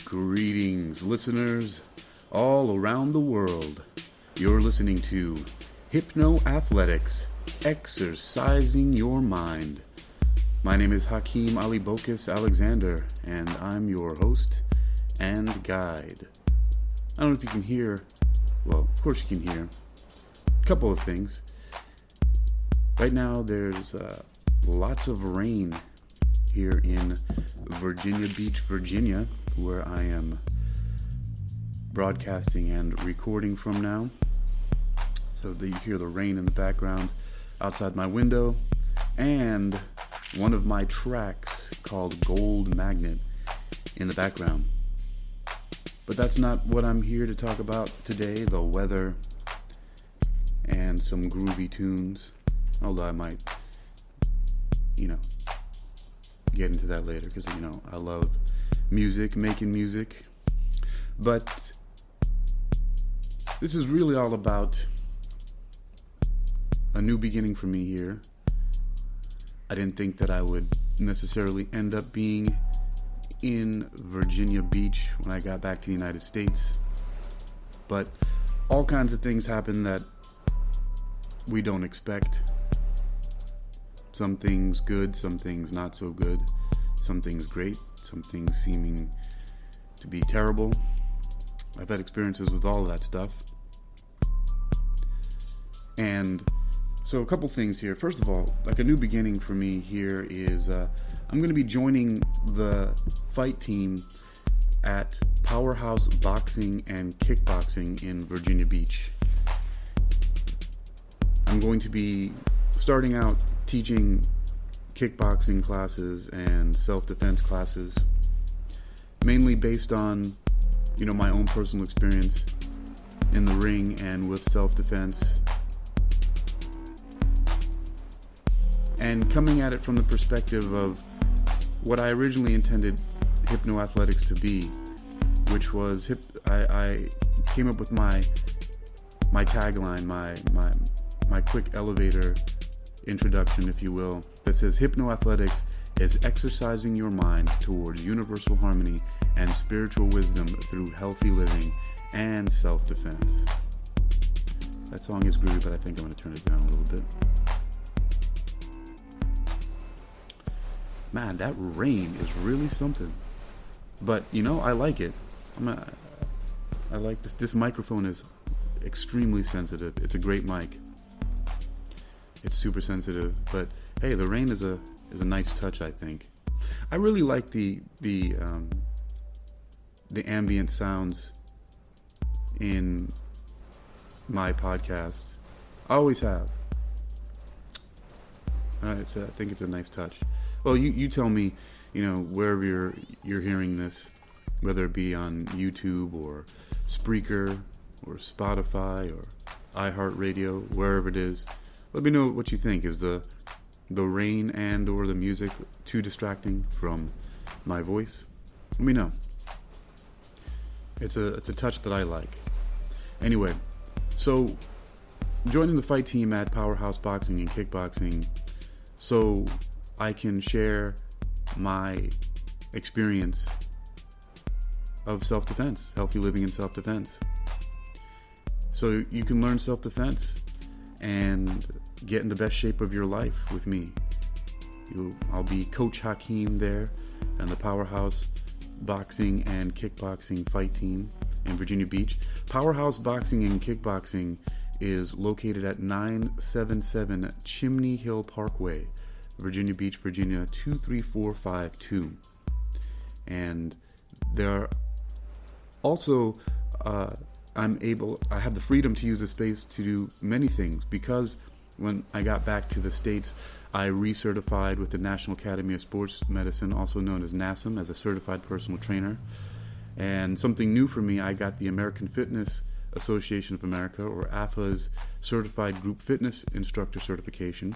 Greetings, listeners all around the world. You're listening to Hypno Athletics, Exercising Your Mind. My name is Hakeem Ali-Bocas Alexander, and I'm your host and guide. I don't know if you can hear, well, of course you can hear, a couple of things. Right now there's lots of rain here in Virginia Beach, Virginia, where I am broadcasting and recording from now. So that you hear the rain in the background outside my window, and one of my tracks called Gold Magnet in the background. But that's not what I'm here to talk about today, the weather and some groovy tunes. Although I might, get into that later, because, I love music, making music. But this is really all about a new beginning for me here. I didn't think that I would necessarily end up being in Virginia Beach when I got back to the United States. But all kinds of things happen that we don't expect. Some things good, some things not so good, some things great, some things seeming to be terrible. I've had experiences with all of that stuff. And so a couple things here. First of all, like a new beginning for me here is I'm going to be joining the fight team at PowerHouse Boxing and KickBoxing in Virginia Beach. I'm going to be starting out teaching kickboxing classes and self-defense classes, mainly based on, my own personal experience in the ring and with self-defense, and coming at it from the perspective of what I originally intended hypno athletics to be, which was I came up with my tagline, my quick elevator introduction, if you will, that says hypno athletics is exercising your mind towards universal harmony and spiritual wisdom through healthy living and self-defense. That song is groovy, but I think I'm going to turn it down a little bit. Man, that rain is really something. But, I like it. I like this. This microphone is extremely sensitive. It's a great mic. It's super sensitive, but hey, the rain is a nice touch, I think. I really like the ambient sounds in my podcast. I always have. I think it's a nice touch. Well, you tell me, wherever you're hearing this, whether it be on YouTube or Spreaker or Spotify or iHeartRadio, wherever it is. Let me know what you think. Is the rain and or the music too distracting from my voice? Let me know. It's a touch that I like. Anyway, so joining the fight team at PowerHouse Boxing and KickBoxing so I can share my experience of self-defense, healthy living in self-defense. So you can learn self-defense and get in the best shape of your life with me. I'll be Coach Hakeem there and the PowerHouse Boxing and KickBoxing fight team in Virginia Beach. PowerHouse Boxing and KickBoxing is located at 977 Chimney Hill Parkway, Virginia Beach, Virginia 23452. And there are also I have the freedom to use the space to do many things, because when I got back to the States, I recertified with the National Academy of Sports Medicine, also known as NASM, as a certified personal trainer. And something new for me, I got the American Fitness Association of America, or AFA's Certified Group Fitness Instructor Certification.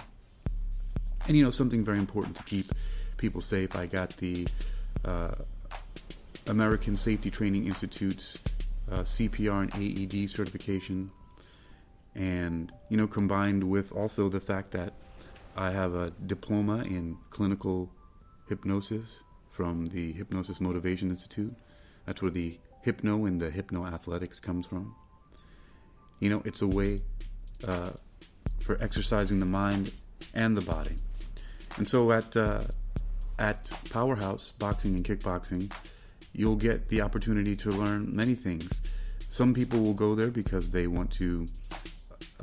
And something very important to keep people safe, I got the American Safety Training Institute's CPR and AED certification, and combined with also the fact that I have a diploma in clinical hypnosis from the Hypnosis Motivation Institute, That's where the hypno and the hypno athletics comes from. It's a way for exercising the mind and the body. And so at PowerHouse Boxing and KickBoxing, you'll get the opportunity to learn many things. Some people will go there because they want to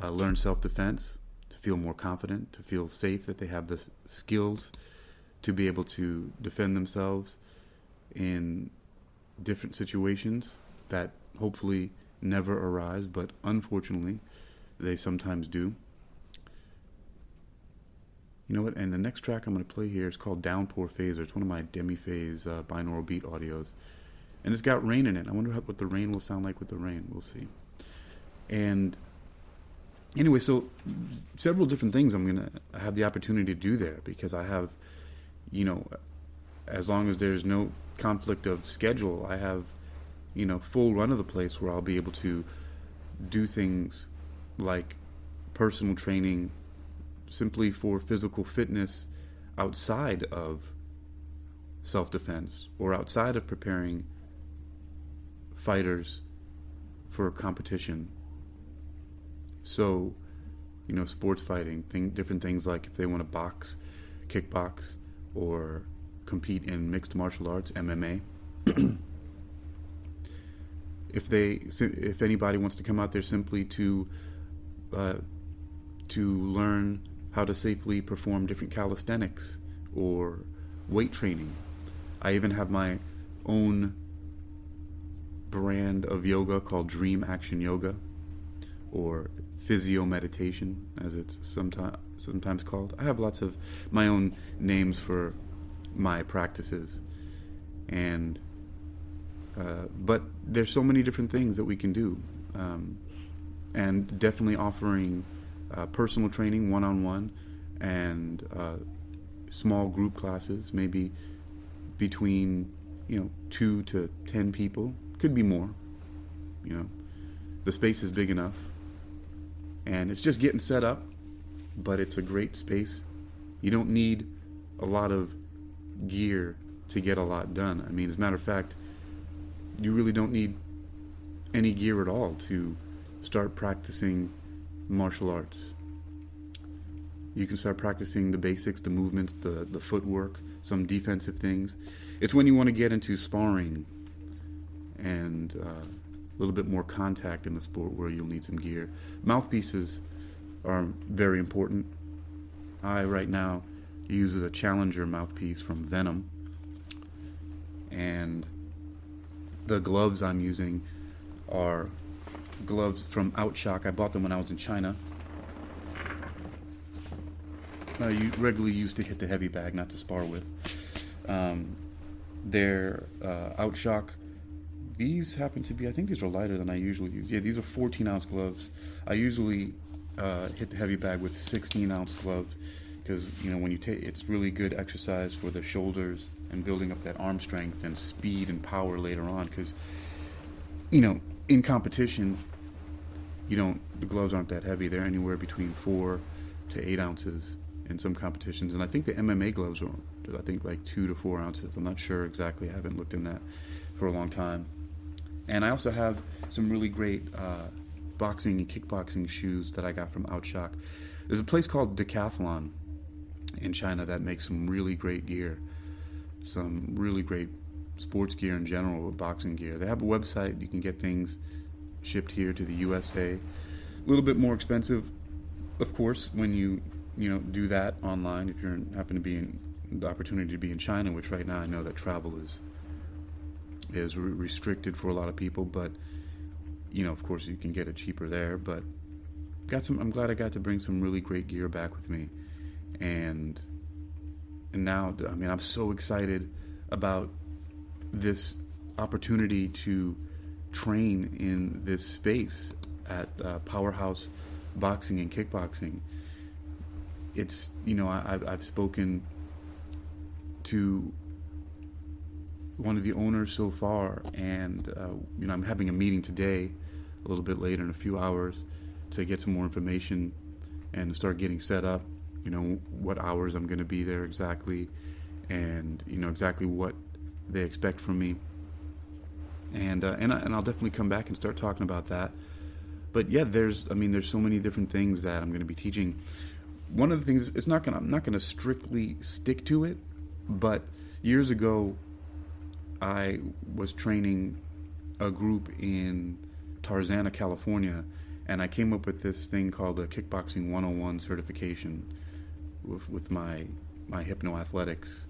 learn self-defense, to feel more confident, to feel safe, that they have the skills to be able to defend themselves in different situations that hopefully never arise, but unfortunately they sometimes do. You know what? And the next track I'm going to play here is called Downpour Phaser. It's one of my demi-phase binaural beat audios. And it's got rain in it. I wonder what the rain will sound like with the rain. We'll see. And anyway, so several different things I'm going to have the opportunity to do there, because I have, as long as there's no conflict of schedule, I have, full run of the place where I'll be able to do things like personal training simply for physical fitness outside of self-defense or outside of preparing fighters for competition. So, sports fighting, different things like if they want to box, kickbox, or compete in mixed martial arts, MMA. If anybody wants to come out there simply to learn how to safely perform different calisthenics or weight training. I even have my own brand of yoga called Dream Action Yoga, or physio meditation, as it's sometimes called. I have lots of my own names for my practices, and but there's so many different things that we can do, and definitely offering personal training one-on-one and small group classes, maybe between 2 to 10 people. Could be more. The space is big enough, and it's just getting set up, but it's a great space. You don't need a lot of gear to get a lot done. I mean, as a matter of fact, you really don't need any gear at all to start practicing martial arts. You can start practicing the basics, the movements, the footwork, some defensive things. It's when you want to get into sparring and a little bit more contact in the sport where you'll need some gear. Mouthpieces are very important. I right now use a Challenger mouthpiece from Venom, and the gloves I'm using are gloves from Outshock. I bought them when I was in China. I regularly used to hit the heavy bag, not to spar with. They're Outshock. These happen to be, I think these are lighter than I usually use. Yeah, these are 14-ounce gloves. I usually hit the heavy bag with 16-ounce gloves because, when you take, it's really good exercise for the shoulders and building up that arm strength and speed and power later on. Because, in competition, the gloves aren't that heavy. They're anywhere between 4 to 8 ounces in some competitions. And I think the MMA gloves are, like 2 to 4 ounces. I'm not sure exactly. I haven't looked in that for a long time. And I also have some really great boxing and kickboxing shoes that I got from Outshock. There's a place called Decathlon in China that makes some really great gear, some really great sports gear in general, with boxing gear. They have a website. You can get things shipped here to the USA. A little bit more expensive, of course, when you do that online. If you happen to be in the opportunity to be in China, which right now I know that travel is restricted for a lot of people, but of course you can get it cheaper there. But I'm glad I got to bring some really great gear back with me, and now I'm so excited about this opportunity to train in this space at PowerHouse Boxing and KickBoxing. It's I've spoken to one of the owners so far, and I'm having a meeting today, a little bit later in a few hours, to get some more information and to start getting set up. What hours I'm going to be there exactly, and exactly what they expect from me. and I'll definitely come back and start talking about that. But yeah, there's so many different things that I'm going to be teaching. One of the things, I'm not gonna strictly stick to it, but years ago, I was training a group in Tarzana, California, and I came up with this thing called the Kickboxing 101 certification with my hypnoathletics,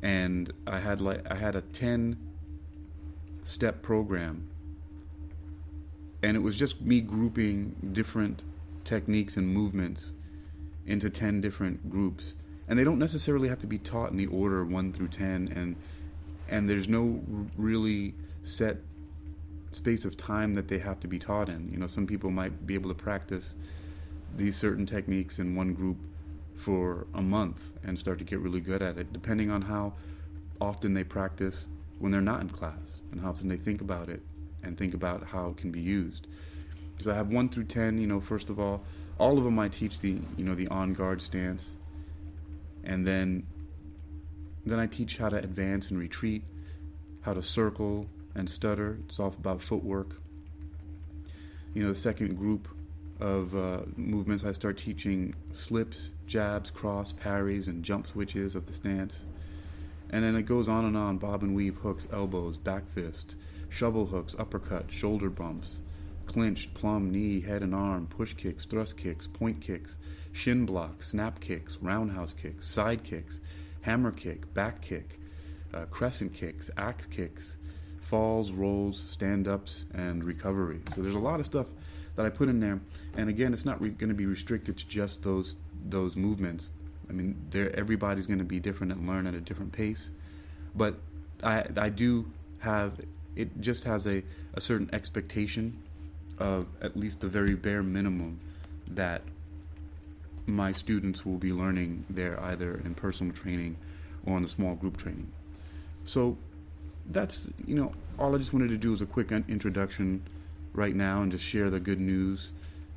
and I had a 10-step program, and it was just me grouping different techniques and movements into 10 different groups, and they don't necessarily have to be taught in the order 1 through 10, and there's no really set space of time that they have to be taught in. Some people might be able to practice these certain techniques in one group for a month and start to get really good at it, depending on how often they practice when they're not in class and how often they think about it and think about how it can be used. So I have 1 through 10. First of all of them I teach the on guard stance, and then I teach how to advance and retreat, how to circle and stutter. It's all about footwork. The second group of movements, I start teaching slips, jabs, cross, parries, and jump switches of the stance. And then it goes on and on: bob and weave, hooks, elbows, back fist, shovel hooks, uppercut, shoulder bumps, clinch, plum, knee, head and arm, push kicks, thrust kicks, point kicks, shin block, snap kicks, roundhouse kicks, side kicks, hammer kick, back kick, crescent kicks, axe kicks, falls, rolls, stand-ups, and recovery. So there's a lot of stuff that I put in there, and again, it's not going to be restricted to just those movements. Everybody's going to be different and learn at a different pace, but I do have, it just has a certain expectation of at least the very bare minimum that my students will be learning there, either in personal training or in the small group training. So that's, all I just wanted to do is a quick introduction right now and just share the good news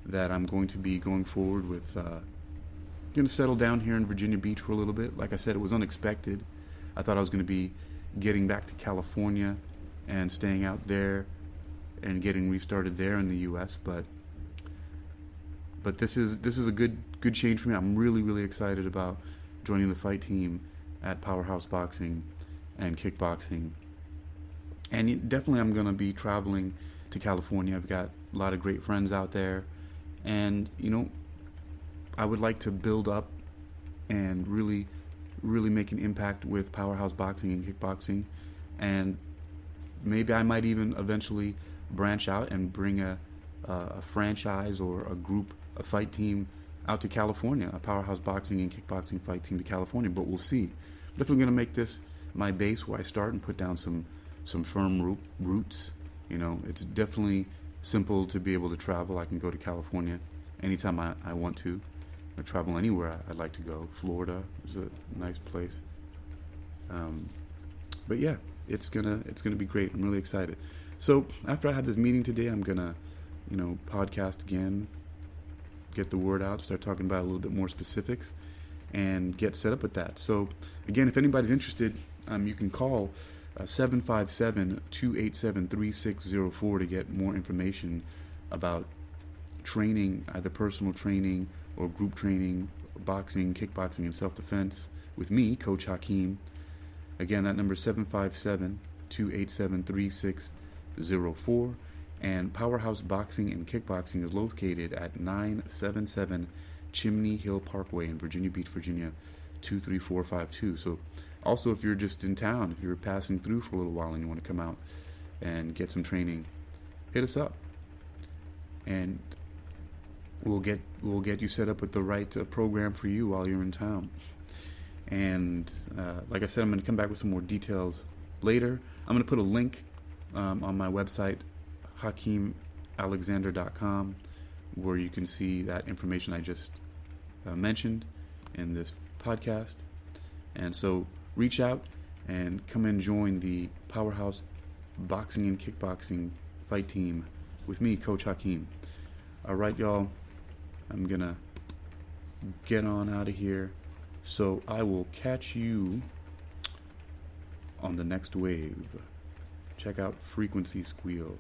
that I'm going to be going forward with. Going to settle down here in Virginia Beach for a little bit. Like I said, it was unexpected. I thought I was going to be getting back to California and staying out there and getting restarted there in the U.S. But this is a good change for me. I'm really, really excited about joining the fight team at PowerHouse Boxing and KickBoxing. And definitely I'm going to be traveling to California. I've got a lot of great friends out there. And, I would like to build up and really, really make an impact with PowerHouse Boxing and KickBoxing. And maybe I might even eventually branch out and bring a franchise or a group, a fight team out to California, a PowerHouse Boxing and KickBoxing fight team to California. But we'll see. I'm definitely going to make this my base where I start and put down some firm roots. It's definitely simple to be able to travel. I can go to California anytime I want to. I travel anywhere I'd like to go. Florida is a nice place. But yeah, it's gonna be great. I'm really excited. So after I have this meeting today, I'm gonna, podcast again, get the word out, start talking about a little bit more specifics, and get set up with that. So again, if anybody's interested, you can call 757-287-3604 to get more information about training, either personal training or group training, boxing, kickboxing, and self-defense with me, Coach Hakeem. Again, that number is 757-287-3604. And PowerHouse Boxing and KickBoxing is located at 977 Chimney Hill Parkway in Virginia Beach, Virginia, 23452. So also, if you're just in town, if you're passing through for a little while and you want to come out and get some training, hit us up. And we'll get you set up with the right program for you while you're in town. And like I said, I'm going to come back with some more details later. I'm going to put a link on my website, HakeemAlexander.com, where you can see that information I just mentioned in this podcast. And so reach out and come and join the PowerHouse Boxing and KickBoxing fight team with me, Coach Hakeem. All right, y'all. I'm going to get on out of here. So I will catch you on the next wave. check out Frequency Squeal.